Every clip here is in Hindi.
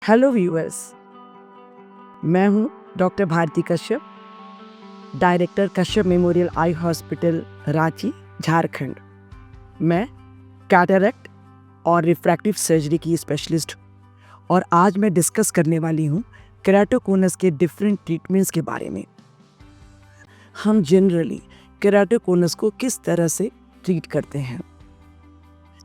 हेलो व्यूअर्स, मैं हूं doctor Bharti Kashyap, director Kashyap memorial eye hospital, Ranchi, Jharkhand. मैं कैटरेक्ट और रिफ्रैक्टिव सर्जरी की स्पेशलिस्ट हूं और आज मैं डिस्कस करने वाली हूं केराटोकोनस के डिफरेंट ट्रीटमेंट्स के बारे में। हम जनरली केराटोकोनस को किस तरह से ट्रीट करते हैं।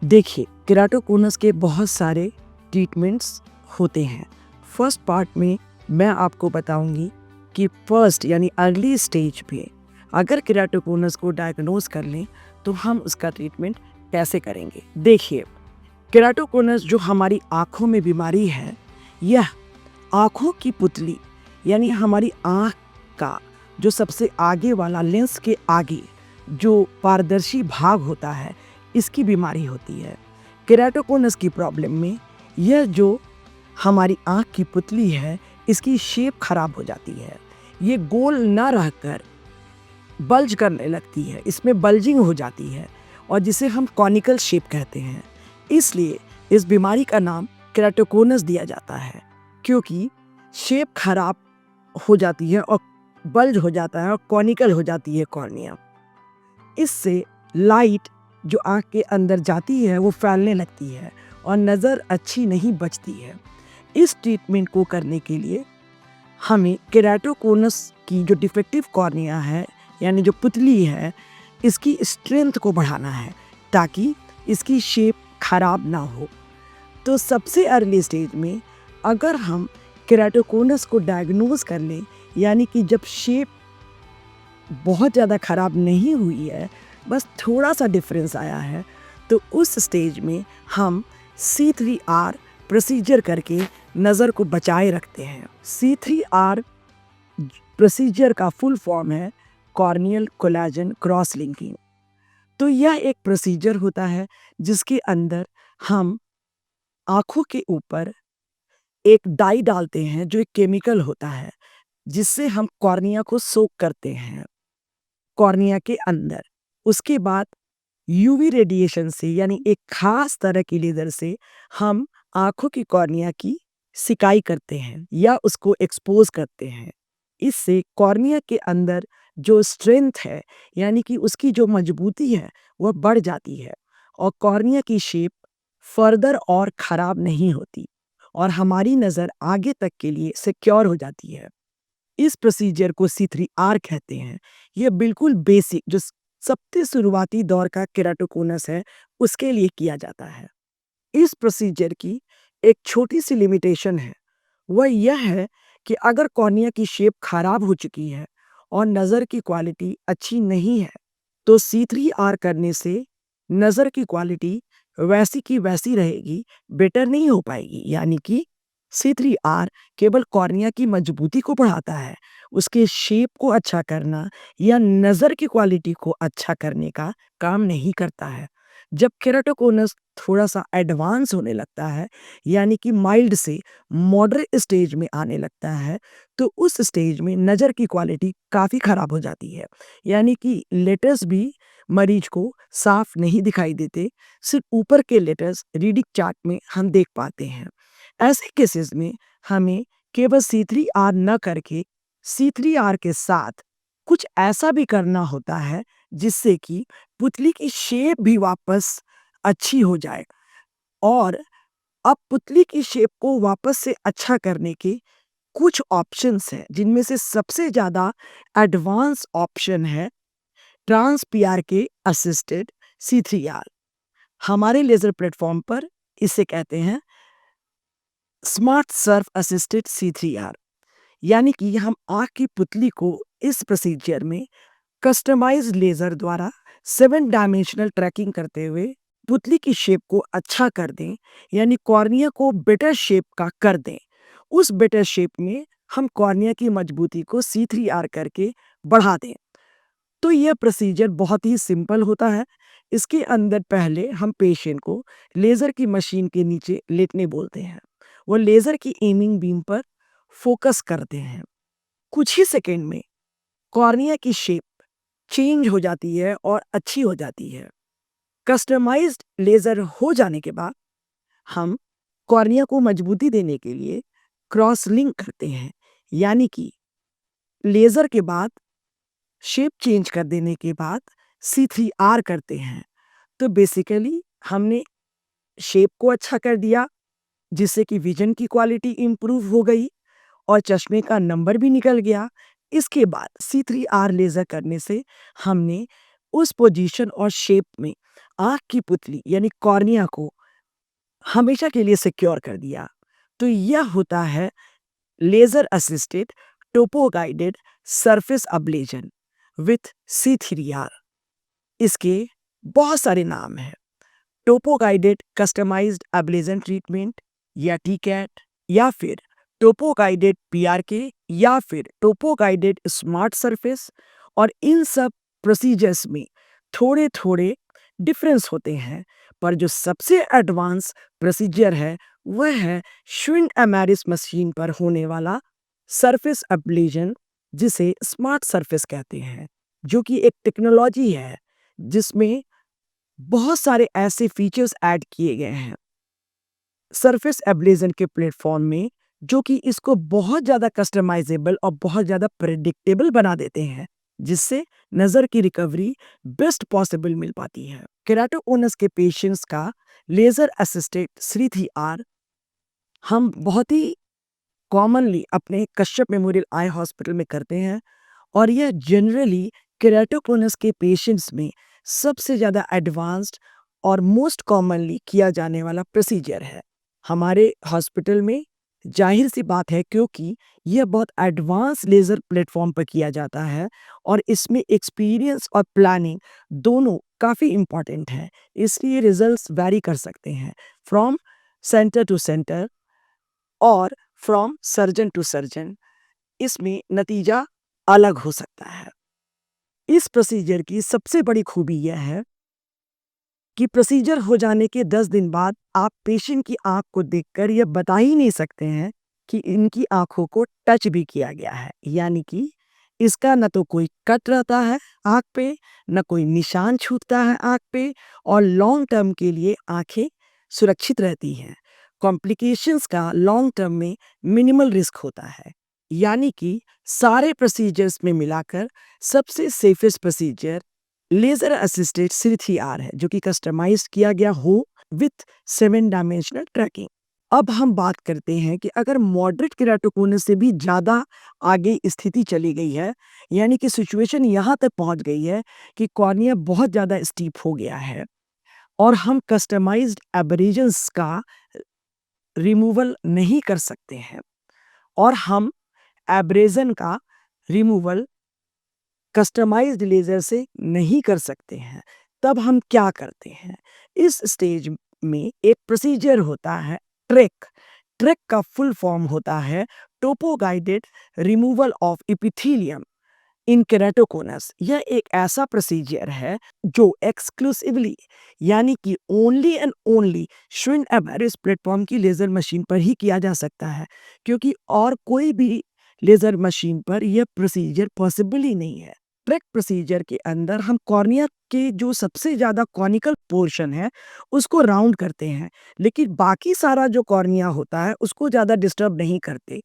देखिए, केराटोकोनस के बहुत सारे ट्रीटमेंट्स होते हैं। फर्स्ट पार्ट में मैं आपको बताऊंगी कि फर्स्ट यानी अर्ली स्टेज पे अगर केराटोकोनस को डायग्नोज कर लें तो हम उसका ट्रीटमेंट कैसे करेंगे। देखिए, केराटोकोनस जो हमारी आँखों में बीमारी है, यह आँखों की पुतली यानी हमारी आँख का जो सबसे आगे वाला लेंस के आगे जो पारदर्शी भाग होता है, इसकी बीमारी होती है। केराटोकोनस की प्रॉब्लम में यह जो हमारी आँख की पुतली है, इसकी शेप खराब हो जाती है। ये गोल ना रहकर बल्ज करने लगती है, इसमें बल्जिंग हो जाती है और जिसे हम कॉनिकल शेप कहते हैं। इसलिए इस बीमारी का नाम केराटोकोनस दिया जाता है, क्योंकि शेप खराब हो जाती है और बल्ज हो जाता है और कॉनिकल हो जाती है कॉर्निया। इससे लाइट जो आँख के अंदर जाती है वो फैलने लगती है और नज़र अच्छी नहीं बचती है। इस ट्रीटमेंट को करने के लिए हमें केराटोकोनस की जो डिफेक्टिव कॉर्निया है यानी जो पुतली है, इसकी स्ट्रेंथ को बढ़ाना है ताकि इसकी शेप खराब ना हो। तो सबसे अर्ली स्टेज में अगर हम केराटोकोनस को डायग्नोज कर लें, यानी कि जब शेप बहुत ज़्यादा खराब नहीं हुई है, बस थोड़ा सा डिफरेंस आया है, तो उस स्टेज में हम C3R प्रोसीजर करके नज़र को बचाए रखते हैं। C3R प्रोसीजर का फुल फॉर्म है कॉर्नियल कोलेजन क्रॉस लिंकिंग। तो यह एक प्रोसीजर होता है जिसके अंदर हम आँखों के ऊपर एक डाई डालते हैं जो एक केमिकल होता है, जिससे हम कॉर्निया को सोक करते हैं कॉर्निया के अंदर। उसके बाद यूवी रेडिएशन से यानी एक खास तरह की लेजर से हम आँखों की कॉर्निया की सिकाई करते हैं या उसको एक्सपोज करते हैं। इससे कॉर्निया के अंदर जो स्ट्रेंथ है यानी कि उसकी जो मजबूती है वह बढ़ जाती है और कॉर्निया की शेप फर्दर और ख़राब नहीं होती और हमारी नज़र आगे तक के लिए सिक्योर हो जाती है। इस प्रोसीजर को C3R कहते हैं। यह बिल्कुल बेसिक जो सबसे शुरुआती दौर का केराटोकोनस है, उसके लिए किया जाता है। इस प्रोसीजर की एक छोटी सी लिमिटेशन है, वह यह है कि अगर कॉर्निया की शेप खराब हो चुकी है और नज़र की क्वालिटी अच्छी नहीं है, तो C3R करने से नज़र की क्वालिटी वैसी की वैसी रहेगी, बेटर नहीं हो पाएगी। यानी कि C3R केवल कॉर्निया की मजबूती को बढ़ाता है, उसके शेप को अच्छा करना या नज़र की क्वालिटी को अच्छा करने का काम नहीं करता है। जब केराटोकोनस थोड़ा-सा एडवांस होने लगता है, यानी कि माइल्ड से मॉडरेट स्टेज में आने लगता है, तो उस स्टेज में नज़र की क्वालिटी काफ़ी ख़राब हो जाती है। यानी कि लेटर्स भी मरीज को साफ नहीं दिखाई देते, सिर्फ ऊपर के लेटर्स रीडिंग चार्ट में हम देख पाते हैं। ऐसे केसेस में हमें केवल C3R न करके C3R के साथ कुछ ऐसा भी करना होता है जिससे कि पुतली की शेप भी वापस अच्छी हो जाए। और अब पुतली की शेप को वापस से अच्छा करने के कुछ ऑप्शंस हैं, जिनमें से सबसे ज़्यादा एडवांस ऑप्शन है ट्रांस PRK असिस्टेड C3R। हमारे लेज़र प्लेटफॉर्म पर इसे कहते हैं स्मार्ट सर्फ असिस्टेड C3R। यानी कि हम आँख की पुतली को इस प्रोसीजर में कस्टमाइज्ड लेज़र द्वारा 7 डायमेंशनल ट्रैकिंग करते हुए पुतली की शेप को अच्छा कर दें, यानी कॉर्निया को बेटर शेप का कर दें। उस बेटर शेप में हम कॉर्निया की मजबूती को C3R करके बढ़ा दें। तो यह प्रोसीजर बहुत ही सिंपल होता है। इसके अंदर पहले हम पेशेंट को लेज़र की मशीन के नीचे लेटने बोलते हैं। वो लेज़र की एमिंग बीम पर फोकस करते हैं। कुछ ही सेकंड में कॉर्निया की शेप चेंज हो जाती है और अच्छी हो जाती है। कस्टमाइज्ड लेज़र हो जाने के बाद हम कॉर्निया को मजबूती देने के लिए क्रॉस लिंक करते हैं, यानी कि लेज़र के बाद शेप चेंज कर देने के बाद C3R करते हैं। तो बेसिकली हमने शेप को अच्छा कर दिया, जिससे कि विज़न की क्वालिटी इम्प्रूव हो गई और चश्मे का नंबर भी निकल गया। इसके बाद C3R लेज़र करने से हमने उस पोजीशन और शेप में आँख की पुतली यानी कॉर्निया को हमेशा के लिए सिक्योर कर दिया। तो यह होता है laser assisted topo guided surface ablation with C3R। इसके बहुत सारे नाम हैं। Topo guided customised ablation treatment या टीकैट, या फिर टोपो गाइडेड PRK, या फिर टोपो गाइडेड स्मार्ट सरफेस। और इन सब प्रोसीजर्स में थोड़े थोड़े डिफरेंस होते हैं, पर जो सबसे एडवांस प्रोसीजर है वह है श्विन एमेरिस मशीन पर होने वाला सरफेस एब्लेशन, जिसे स्मार्ट सरफेस कहते हैं, जो कि एक टेक्नोलॉजी है जिसमें बहुत सारे ऐसे फीचर्स ऐड किए गए हैं सरफेस एब्लेशन के प्लेटफॉर्म में, जो कि इसको बहुत ज़्यादा कस्टमाइजेबल और बहुत ज़्यादा प्रेडिक्टेबल बना देते हैं, जिससे नज़र की रिकवरी बेस्ट पॉसिबल मिल पाती है। केराटोकोनस के पेशेंट्स का लेज़र असिस्टेड C3R हम बहुत ही कॉमनली अपने कश्यप मेमोरियल आई हॉस्पिटल में करते हैं, और यह जनरली केराटोकोनस के पेशेंट्स में सबसे ज़्यादा एडवांस्ड और मोस्ट कॉमनली किया जाने वाला प्रोसीजर है हमारे हॉस्पिटल में। जाहिर सी बात है, क्योंकि यह बहुत एडवांस लेज़र प्लेटफॉर्म पर किया जाता है और इसमें एक्सपीरियंस और प्लानिंग दोनों काफ़ी इम्पॉर्टेंट है, इसलिए रिजल्ट्स वैरी कर सकते हैं फ्रॉम सेंटर टू सेंटर और फ्रॉम सर्जन टू सर्जन। इसमें नतीजा अलग हो सकता है। इस प्रोसीजर की सबसे बड़ी खूबी यह है कि प्रोसीजर हो जाने के 10 दिन बाद आप पेशेंट की आंख को देखकर यह बता ही नहीं सकते हैं कि इनकी आंखों को टच भी किया गया है, यानी कि इसका न तो कोई कट रहता है आंख पे, न कोई निशान छूटता है आंख पे, और लॉन्ग टर्म के लिए आंखें सुरक्षित रहती हैं। कॉम्प्लिकेशंस का लॉन्ग टर्म में मिनिमल रिस्क होता है, यानी कि सारे प्रोसीजर्स में मिलाकर सबसे safest procedure laser assisted C3R है, जो कि कस्टमाइज किया गया हो विथ 7 डायमेंशनल ट्रैकिंग। अब हम बात करते हैं कि अगर मॉडरेट केराटोकोनस से भी ज़्यादा आगे स्थिति चली गई है, यानी कि सिचुएशन यहाँ तक पहुँच गई है कि कॉर्निया बहुत ज़्यादा स्टीप हो गया है और हम कस्टमाइज्ड एब्रेजन्स का रिमूवल नहीं कर सकते हैं, और हम एब्रेजन का रिमूवल कस्टमाइज्ड लेजर से नहीं कर सकते हैं, तब हम क्या करते हैं? इस स्टेज में एक प्रोसीजर होता है ट्रेक। ट्रेक का फुल फॉर्म होता है topo guided removal of epithelium in keratoconus. यह एक ऐसा प्रोसीजर है जो एक्सक्लूसिवली, यानी कि only and only Schwind Amaris platform की लेजर मशीन पर ही किया जा सकता है, क्योंकि और कोई भी लेजर मशीन पर यह प्रोसीजर पॉसिबल ही नहीं है। ट्रैक प्रोसीजर के अंदर हम कॉर्निया के जो सबसे ज़्यादा कॉनिकल पोर्शन है उसको राउंड करते हैं, लेकिन बाकी सारा जो कॉर्निया होता है उसको ज़्यादा डिस्टर्ब नहीं करते।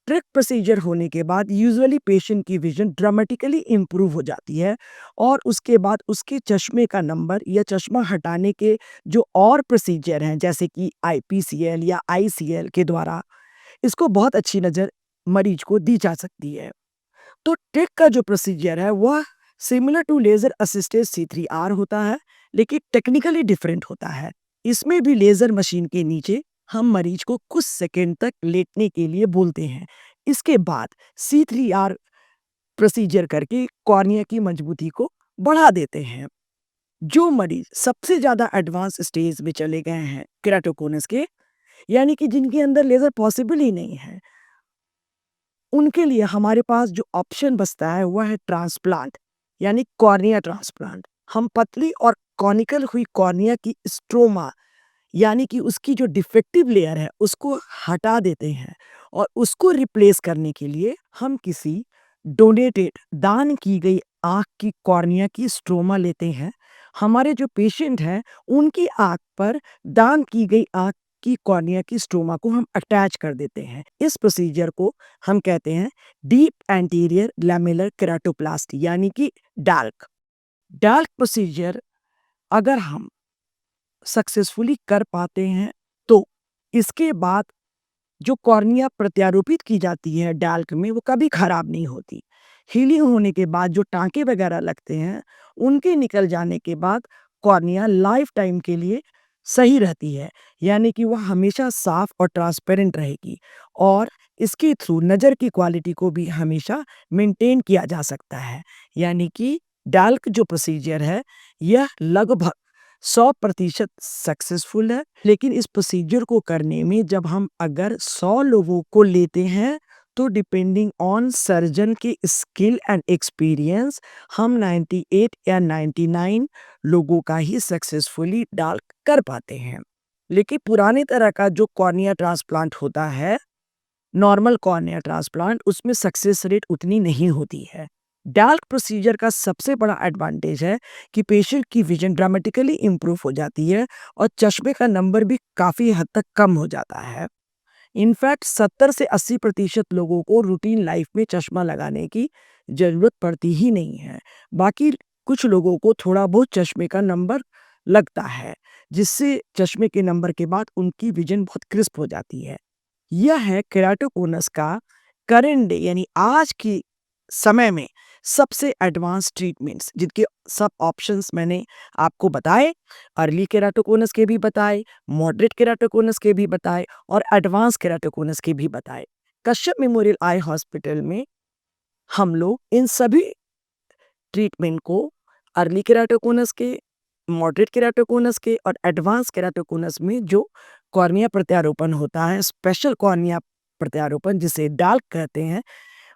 ट्रैक प्रोसीजर होने के बाद यूजुअली पेशेंट की विजन ड्रामेटिकली इम्प्रूव हो जाती है, और उसके बाद उसके चश्मे का नंबर या चश्मा हटाने के जो और प्रोसीजर हैं, जैसे कि IPCL या ICL के द्वारा इसको बहुत अच्छी नज़र मरीज को दी जा सकती है। तो ट्रिक का जो प्रोसीजर है वह similar to laser assisted C3R होता है, लेकिन टेक्निकली डिफरेंट होता है। इसमें भी लेजर मशीन के नीचे हम मरीज को कुछ सेकंड तक लेटने के लिए बोलते हैं। इसके बाद C3R प्रोसीजर करके कॉर्निया की मजबूती को बढ़ा देते हैं। जो मरीज सबसे ज़्यादा एडवांस स्टेज में चले गए हैं केराटोकोनस के, यानी कि जिनके अंदर लेजर पॉसिबल ही नहीं है, उनके लिए हमारे पास जो ऑप्शन बचता है वह है ट्रांसप्लांट, यानी कॉर्निया ट्रांसप्लांट। हम पतली और कॉनिकल हुई कॉर्निया की स्ट्रोमा, यानी कि उसकी जो डिफेक्टिव लेयर है उसको हटा देते हैं, और उसको रिप्लेस करने के लिए हम किसी डोनेटेड दान की गई आँख की कॉर्निया की स्ट्रोमा लेते हैं। हमारे जो पेशेंट हैं उनकी आँख पर दान की गई आँख की कॉर्निया की स्ट्रोमा को हम अटैच कर देते हैं। इस प्रोसीजर को हम कहते हैं डीप एंटीरियर लैमेलर केराटोप्लास्टी यानी कि डाल्क। डाल्क प्रोसीजर अगर हम सक्सेसफुली कर पाते हैं तो इसके बाद जो कॉर्निया प्रत्यारोपित की जाती है डाल्क में, वो कभी खराब नहीं होती। हीलिंग होने के बाद जो टाँके वगैरह लगते हैं, उनके निकल जाने के बाद कॉर्निया लाइफ टाइम के लिए सही रहती है, यानी कि वह हमेशा साफ और ट्रांसपेरेंट रहेगी और इसके थ्रू नज़र की क्वालिटी को भी हमेशा मेंटेन किया जा सकता है। यानी कि डाल्क जो प्रोसीजर है, यह लगभग 100% सक्सेसफुल है। लेकिन इस प्रोसीजर को करने में जब हम अगर 100 लोगों को लेते हैं, तो डिपेंडिंग ऑन सर्जन के स्किल एंड एक्सपीरियंस हम 98 या 99 लोगों का ही सक्सेसफुली डाल्क कर पाते हैं। लेकिन पुराने तरह का जो कॉर्निया ट्रांसप्लांट होता है, नॉर्मल कॉर्निया ट्रांसप्लांट, उसमें सक्सेस रेट उतनी नहीं होती है। डाल्क प्रोसीजर का सबसे बड़ा एडवांटेज है कि पेशेंट की विजन ड्रामेटिकली इम्प्रूव हो जाती है और चश्मे का नंबर भी काफ़ी हद तक कम हो जाता है। इनफैक्ट 70 से 80% लोगों को रूटीन लाइफ में चश्मा लगाने की ज़रूरत पड़ती ही नहीं है। बाकी कुछ लोगों को थोड़ा बहुत चश्मे का नंबर लगता है, जिससे चश्मे के नंबर के बाद उनकी विजन बहुत क्रिस्प हो जाती है। यह है केराटोकोनस का करंट डे यानी आज की समय में सबसे एडवांस ट्रीटमेंट्स, जिनके सब ऑप्शंस मैंने आपको बताए। अर्ली केराटोकोनस के भी बताए, मॉडरेट केराटोकोनस के भी बताए और एडवांस केराटोकोनस के भी बताए। कश्यप मेमोरियल आई हॉस्पिटल में हम लोग इन सभी ट्रीटमेंट को अर्ली केराटोकोनस के, मॉडरेट केराटोकोनस के और एडवांस केराटोकोनस में जो कॉर्निया प्रत्यारोपण होता है, स्पेशल कॉर्निया प्रत्यारोपण जिसे डाल्क कहते हैं,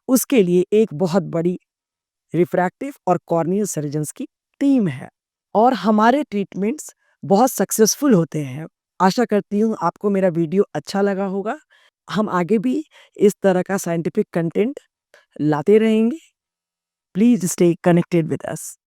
उसके लिए एक बहुत बड़ी रिफ्रैक्टिव और कॉर्नियल सर्जन्स की टीम है और हमारे ट्रीटमेंट्स बहुत सक्सेसफुल होते हैं। आशा करती हूँ आपको मेरा वीडियो अच्छा लगा होगा। हम आगे भी इस तरह का साइंटिफिक कंटेंट लाते रहेंगे। Please stay connected with us.